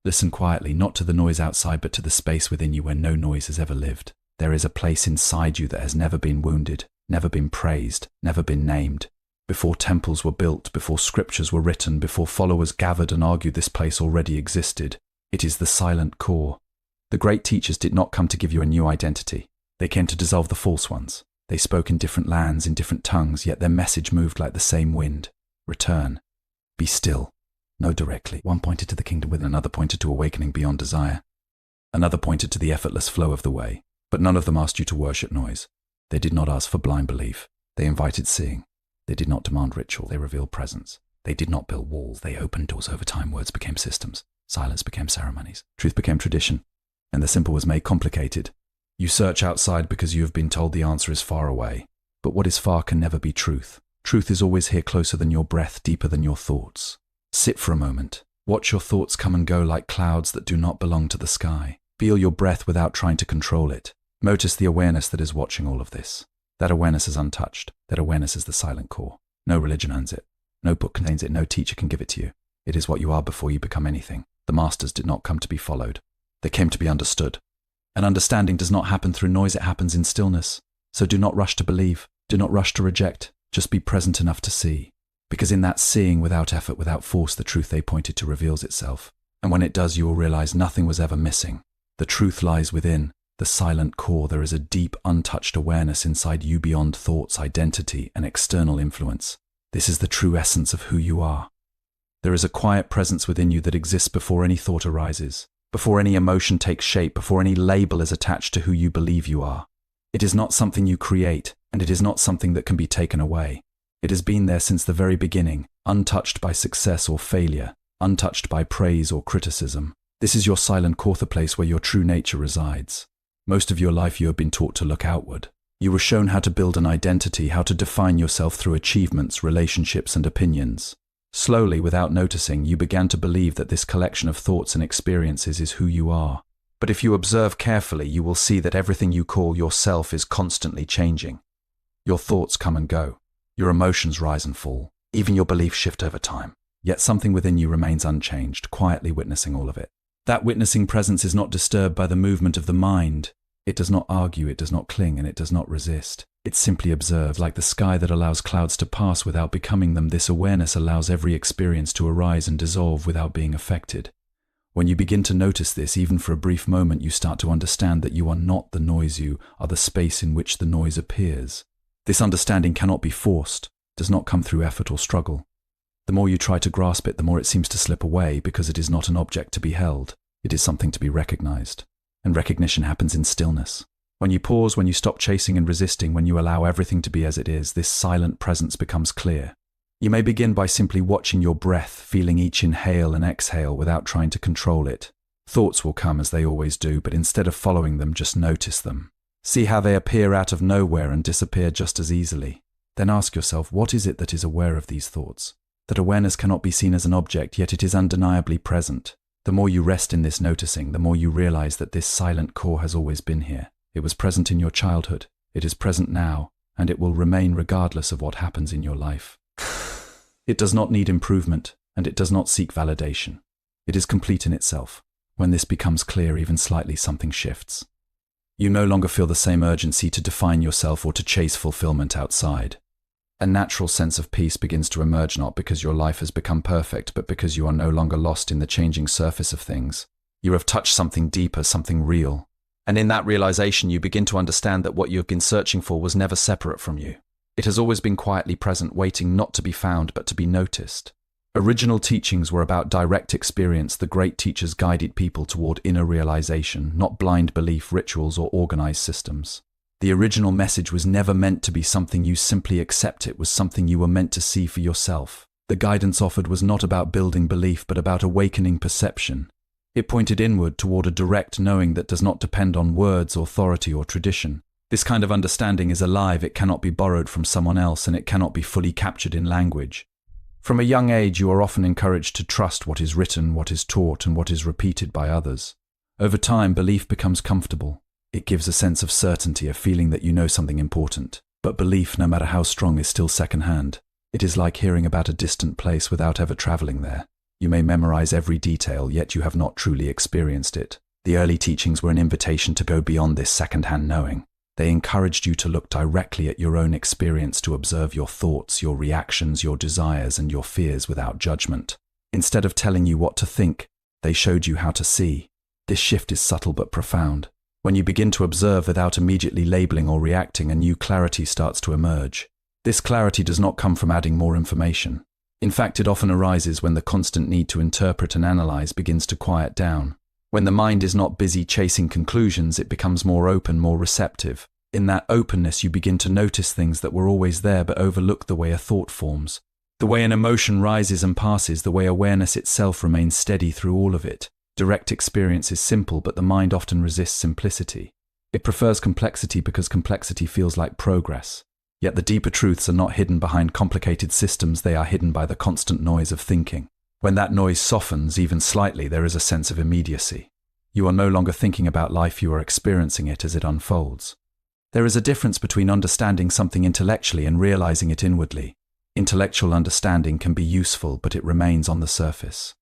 Listen quietly, not to the noise outside, but to the space within you where no noise has ever lived. There is a place inside you that has never been wounded, never been praised, never been named. Before temples were built, before scriptures were written, before followers gathered and argued, this place already existed. It is the silent core. The great teachers did not come to give you a new identity. They came to dissolve the false ones. They spoke in different lands, in different tongues, yet their message moved like the same wind. Return. Be still. Know directly. One pointed to the kingdom within, another pointed to awakening beyond desire. Another pointed to the effortless flow of the way. But none of them asked you to worship noise. They did not ask for blind belief. They invited seeing. They did not demand ritual. They revealed presence. They did not build walls. They opened doors. Over time, words became systems. Silence became ceremonies. Truth became tradition. And the simple was made complicated. You search outside because you have been told the answer is far away. But what is far can never be truth. Truth is always here, closer than your breath, deeper than your thoughts. Sit for a moment. Watch your thoughts come and go like clouds that do not belong to the sky. Feel your breath without trying to control it. Notice the awareness that is watching all of this. That awareness is untouched. That awareness is the silent core. No religion owns it. No book contains it. No teacher can give it to you. It is what you are before you become anything. The masters did not come to be followed. They came to be understood. And understanding does not happen through noise, it happens in stillness. So do not rush to believe. Do not rush to reject. Just be present enough to see. Because in that seeing, without effort, without force, the truth they pointed to reveals itself. And when it does, you will realize nothing was ever missing. The truth lies within, the silent core. There is a deep, untouched awareness inside you beyond thoughts, identity, and external influence. This is the true essence of who you are. There is a quiet presence within you that exists before any thought arises, before any emotion takes shape, before any label is attached to who you believe you are. It is not something you create, and it is not something that can be taken away. It has been there since the very beginning, untouched by success or failure, untouched by praise or criticism. This is your silent core, the place where your true nature resides. Most of your life you have been taught to look outward. You were shown how to build an identity, how to define yourself through achievements, relationships, and opinions. Slowly, without noticing, you began to believe that this collection of thoughts and experiences is who you are. But if you observe carefully, you will see that everything you call yourself is constantly changing. Your thoughts come and go. Your emotions rise and fall. Even your beliefs shift over time. Yet something within you remains unchanged, quietly witnessing all of it. That witnessing presence is not disturbed by the movement of the mind. It does not argue, it does not cling, and it does not resist. It simply observes, like the sky that allows clouds to pass without becoming them. This awareness allows every experience to arise and dissolve without being affected. When you begin to notice this, even for a brief moment, you start to understand that you are not the noise, you are the space in which the noise appears. This understanding cannot be forced, does not come through effort or struggle. The more you try to grasp it, the more it seems to slip away, because it is not an object to be held. It is something to be recognized. And recognition happens in stillness. When you pause, when you stop chasing and resisting, when you allow everything to be as it is, this silent presence becomes clear. You may begin by simply watching your breath, feeling each inhale and exhale without trying to control it. Thoughts will come as they always do, but instead of following them, just notice them. See how they appear out of nowhere and disappear just as easily. Then ask yourself, what is it that is aware of these thoughts? That awareness cannot be seen as an object, yet it is undeniably present. The more you rest in this noticing, the more you realize that this silent core has always been here. It was present in your childhood, it is present now, and it will remain regardless of what happens in your life. It does not need improvement, and it does not seek validation. It is complete in itself. When this becomes clear, even slightly, something shifts. You no longer feel the same urgency to define yourself or to chase fulfillment outside. A natural sense of peace begins to emerge, not because your life has become perfect, but because you are no longer lost in the changing surface of things. You have touched something deeper, something real. And in that realization, you begin to understand that what you have been searching for was never separate from you. It has always been quietly present, waiting not to be found, but to be noticed. Original teachings were about direct experience. The great teachers guided people toward inner realization, not blind belief, rituals, or organized systems. The original message was never meant to be something you simply accept. It was something you were meant to see for yourself. The guidance offered was not about building belief, but about awakening perception. It pointed inward toward a direct knowing that does not depend on words, authority, or tradition. This kind of understanding is alive. It cannot be borrowed from someone else, and it cannot be fully captured in language. From a young age, you are often encouraged to trust what is written, what is taught, and what is repeated by others. Over time, belief becomes comfortable. It gives a sense of certainty, a feeling that you know something important. But belief, no matter how strong, is still secondhand. It is like hearing about a distant place without ever traveling there. You may memorize every detail, yet you have not truly experienced it. The early teachings were an invitation to go beyond this second-hand knowing. They encouraged you to look directly at your own experience, to observe your thoughts, your reactions, your desires, and your fears without judgment. Instead of telling you what to think, they showed you how to see. This shift is subtle but profound. When you begin to observe without immediately labeling or reacting, a new clarity starts to emerge. This clarity does not come from adding more information. In fact, it often arises when the constant need to interpret and analyze begins to quiet down. When the mind is not busy chasing conclusions, it becomes more open, more receptive. In that openness, you begin to notice things that were always there but overlook: the way a thought forms, the way an emotion rises and passes, the way awareness itself remains steady through all of it. Direct experience is simple, but the mind often resists simplicity. It prefers complexity because complexity feels like progress. Yet the deeper truths are not hidden behind complicated systems, they are hidden by the constant noise of thinking. When that noise softens, even slightly, there is a sense of immediacy. You are no longer thinking about life, you are experiencing it as it unfolds. There is a difference between understanding something intellectually and realizing it inwardly. Intellectual understanding can be useful, but it remains on the surface.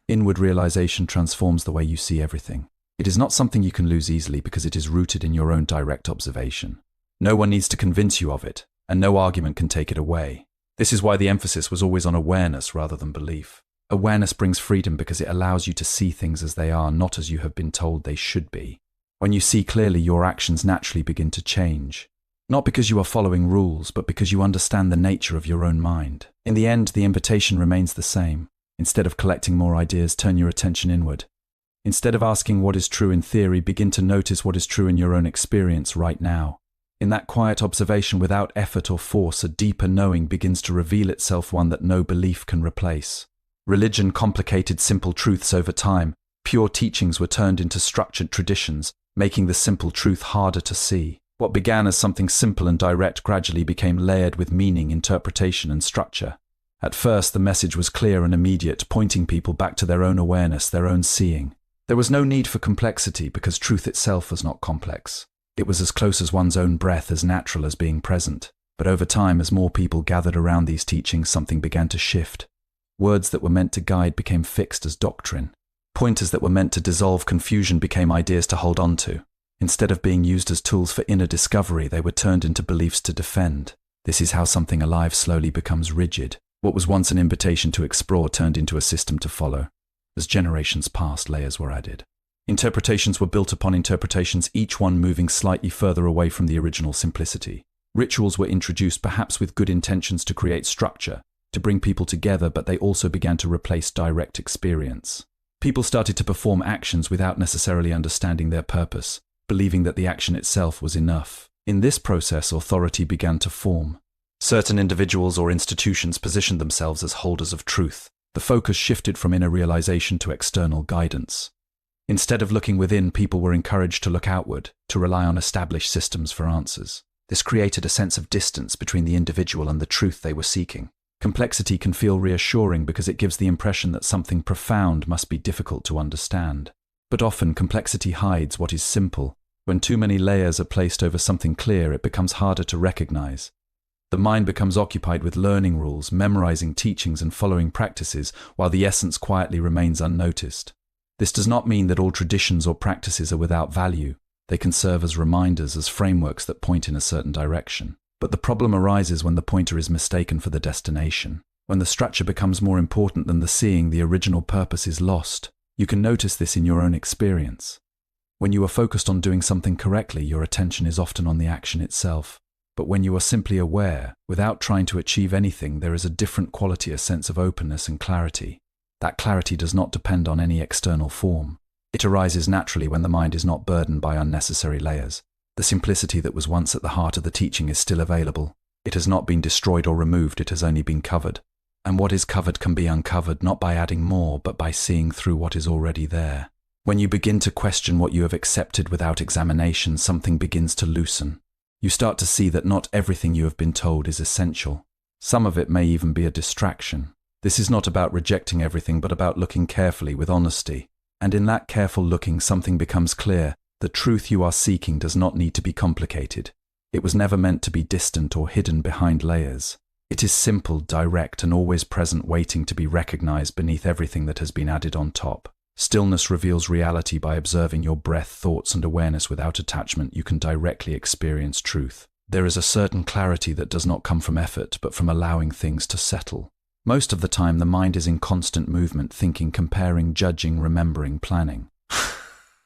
Inward realization transforms the way you see everything. It is not something you can lose easily because it is rooted in your own direct observation. No one needs to convince you of it, and no argument can take it away. This is why the emphasis was always on awareness rather than belief. Awareness brings freedom because it allows you to see things as they are, not as you have been told they should be. When you see clearly, your actions naturally begin to change. Not because you are following rules, but because you understand the nature of your own mind. In the end, the invitation remains the same. Instead of collecting more ideas, turn your attention inward. Instead of asking what is true in theory, begin to notice what is true in your own experience right now. In that quiet observation, without effort or force, a deeper knowing begins to reveal itself, one that no belief can replace. Religion complicated simple truths over time. Pure teachings were turned into structured traditions, making the simple truth harder to see. What began as something simple and direct gradually became layered with meaning, interpretation, and structure. At first, the message was clear and immediate, pointing people back to their own awareness, their own seeing. There was no need for complexity because truth itself was not complex. It was as close as one's own breath, as natural as being present. But over time, as more people gathered around these teachings, something began to shift. Words that were meant to guide became fixed as doctrine. Pointers that were meant to dissolve confusion became ideas to hold on to. Instead of being used as tools for inner discovery, they were turned into beliefs to defend. This is how something alive slowly becomes rigid. What was once an invitation to explore turned into a system to follow. As generations passed, layers were added. Interpretations were built upon interpretations, each one moving slightly further away from the original simplicity. Rituals were introduced, perhaps with good intentions, to create structure, to bring people together, but they also began to replace direct experience. People started to perform actions without necessarily understanding their purpose, believing that the action itself was enough. In this process, authority began to form. Certain individuals or institutions positioned themselves as holders of truth. The focus shifted from inner realization to external guidance. Instead of looking within, people were encouraged to look outward, to rely on established systems for answers. This created a sense of distance between the individual and the truth they were seeking. Complexity can feel reassuring because it gives the impression that something profound must be difficult to understand. But often, complexity hides what is simple. When too many layers are placed over something clear, it becomes harder to recognize. The mind becomes occupied with learning rules, memorizing teachings, and following practices, while the essence quietly remains unnoticed. This does not mean that all traditions or practices are without value. They can serve as reminders, as frameworks that point in a certain direction. But the problem arises when the pointer is mistaken for the destination. When the structure becomes more important than the seeing, the original purpose is lost. You can notice this in your own experience. When you are focused on doing something correctly, your attention is often on the action itself. But when you are simply aware, without trying to achieve anything, there is a different quality, a sense of openness and clarity. That clarity does not depend on any external form. It arises naturally when the mind is not burdened by unnecessary layers. The simplicity that was once at the heart of the teaching is still available. It has not been destroyed or removed, it has only been covered. And what is covered can be uncovered, not by adding more, but by seeing through what is already there. When you begin to question what you have accepted without examination, something begins to loosen. You start to see that not everything you have been told is essential. Some of it may even be a distraction. This is not about rejecting everything, but about looking carefully with honesty. And in that careful looking, something becomes clear. The truth you are seeking does not need to be complicated. It was never meant to be distant or hidden behind layers. It is simple, direct, and always present, waiting to be recognized beneath everything that has been added on top. Stillness reveals reality by observing your breath, thoughts, and awareness without attachment. You can directly experience truth. There is a certain clarity that does not come from effort, but from allowing things to settle. Most of the time, the mind is in constant movement, thinking, comparing, judging, remembering, planning.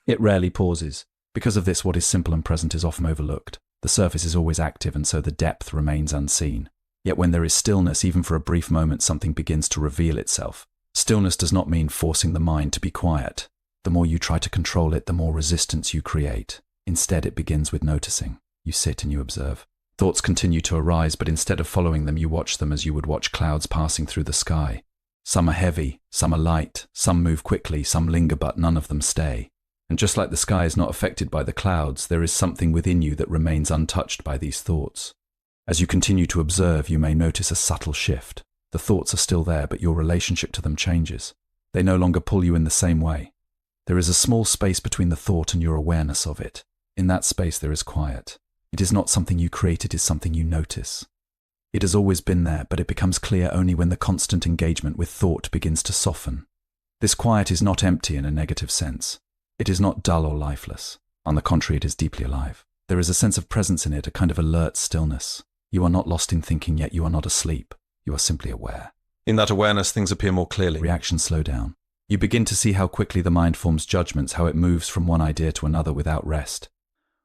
It rarely pauses. Because of this, what is simple and present is often overlooked. The surface is always active, and so the depth remains unseen. Yet when there is stillness, even for a brief moment, something begins to reveal itself. Stillness does not mean forcing the mind to be quiet. The more you try to control it, the more resistance you create. Instead, it begins with noticing. You sit and you observe. Thoughts continue to arise, but instead of following them, you watch them as you would watch clouds passing through the sky. Some are heavy, some are light, some move quickly, some linger, but none of them stay. And just like the sky is not affected by the clouds, there is something within you that remains untouched by these thoughts. As you continue to observe, you may notice a subtle shift. The thoughts are still there, but your relationship to them changes. They no longer pull you in the same way. There is a small space between the thought and your awareness of it. In that space there is quiet. It is not something you create, it is something you notice. It has always been there, but it becomes clear only when the constant engagement with thought begins to soften. This quiet is not empty in a negative sense. It is not dull or lifeless. On the contrary, it is deeply alive. There is a sense of presence in it, a kind of alert stillness. You are not lost in thinking, yet you are not asleep. You are simply aware. In that awareness, things appear more clearly. Reactions slow down. You begin to see how quickly the mind forms judgments, how it moves from one idea to another without rest.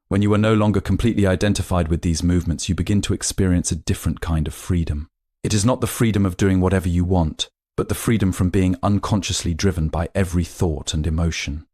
When you are no longer completely identified with these movements, you begin to experience a different kind of freedom. It is not the freedom of doing whatever you want, but the freedom from being unconsciously driven by every thought and emotion.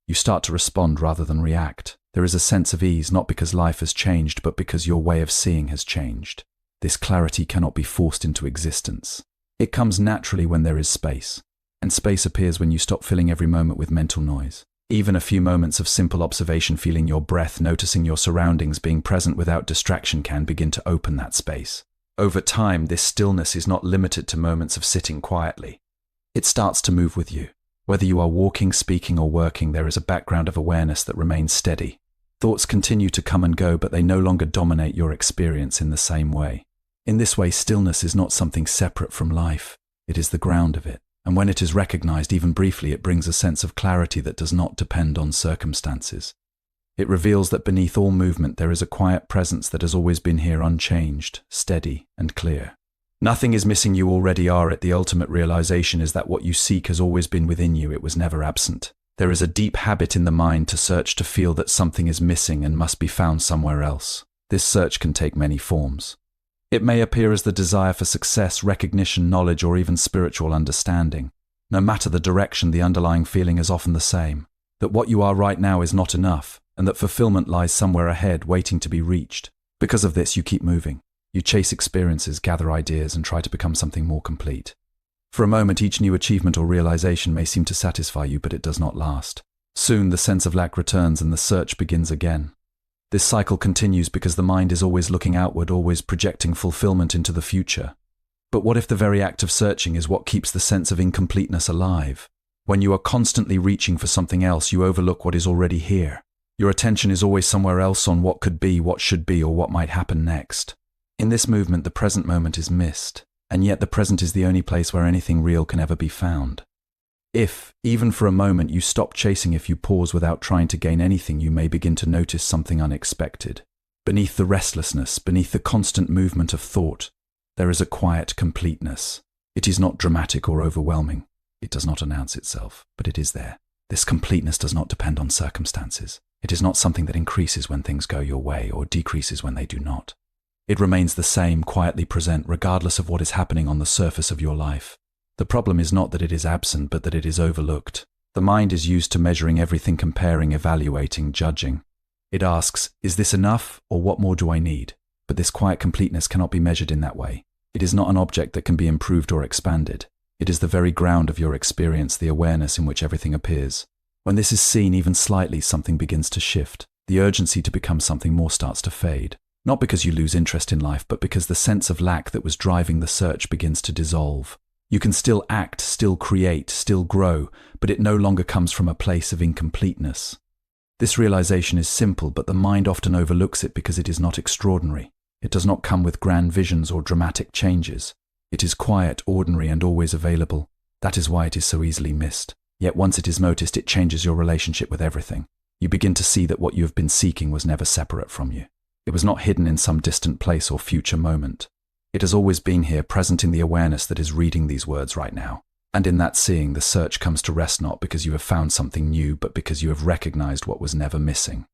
You start to respond rather than react. There is a sense of ease, not because life has changed, but because your way of seeing has changed. This clarity cannot be forced into existence. It comes naturally when there is space, and space appears when you stop filling every moment with mental noise. Even a few moments of simple observation, feeling your breath, noticing your surroundings, being present without distraction can begin to open that space. Over time, this stillness is not limited to moments of sitting quietly. It starts to move with you. Whether you are walking, speaking, or working, there is a background of awareness that remains steady. Thoughts continue to come and go, but they no longer dominate your experience in the same way. In this way, stillness is not something separate from life. It is the ground of it. And when it is recognized, even briefly, it brings a sense of clarity that does not depend on circumstances. It reveals that beneath all movement there is a quiet presence that has always been here, unchanged, steady, and clear. Nothing is missing, you already are it. The ultimate realization is that what you seek has always been within you, it was never absent. There is a deep habit in the mind to search, to feel that something is missing and must be found somewhere else. This search can take many forms. It may appear as the desire for success, recognition, knowledge, or even spiritual understanding. No matter the direction, the underlying feeling is often the same, that what you are right now is not enough, and that fulfillment lies somewhere ahead, waiting to be reached. Because of this, you keep moving. You chase experiences, gather ideas, and try to become something more complete. For a moment, each new achievement or realization may seem to satisfy you, but it does not last. Soon, the sense of lack returns and the search begins again. This cycle continues because the mind is always looking outward, always projecting fulfillment into the future. But what if the very act of searching is what keeps the sense of incompleteness alive? When you are constantly reaching for something else, you overlook what is already here. Your attention is always somewhere else, on what could be, what should be, or what might happen next. In this movement, the present moment is missed, and yet the present is the only place where anything real can ever be found. If, even for a moment, you stop chasing, if you pause without trying to gain anything, you may begin to notice something unexpected. Beneath the restlessness, beneath the constant movement of thought, there is a quiet completeness. It is not dramatic or overwhelming. It does not announce itself, but it is there. This completeness does not depend on circumstances. It is not something that increases when things go your way or decreases when they do not. It remains the same, quietly present, regardless of what is happening on the surface of your life. The problem is not that it is absent, but that it is overlooked. The mind is used to measuring everything, comparing, evaluating, judging. It asks, is this enough, or what more do I need? But this quiet completeness cannot be measured in that way. It is not an object that can be improved or expanded. It is the very ground of your experience, the awareness in which everything appears. When this is seen even slightly, something begins to shift. The urgency to become something more starts to fade. Not because you lose interest in life, but because the sense of lack that was driving the search begins to dissolve. You can still act, still create, still grow, but it no longer comes from a place of incompleteness. This realization is simple, but the mind often overlooks it because it is not extraordinary. It does not come with grand visions or dramatic changes. It is quiet, ordinary, and always available. That is why it is so easily missed. Yet once it is noticed, it changes your relationship with everything. You begin to see that what you have been seeking was never separate from you. It was not hidden in some distant place or future moment. It has always been here, present in the awareness that is reading these words right now. And in that seeing, the search comes to rest not because you have found something new, but because you have recognized what was never missing.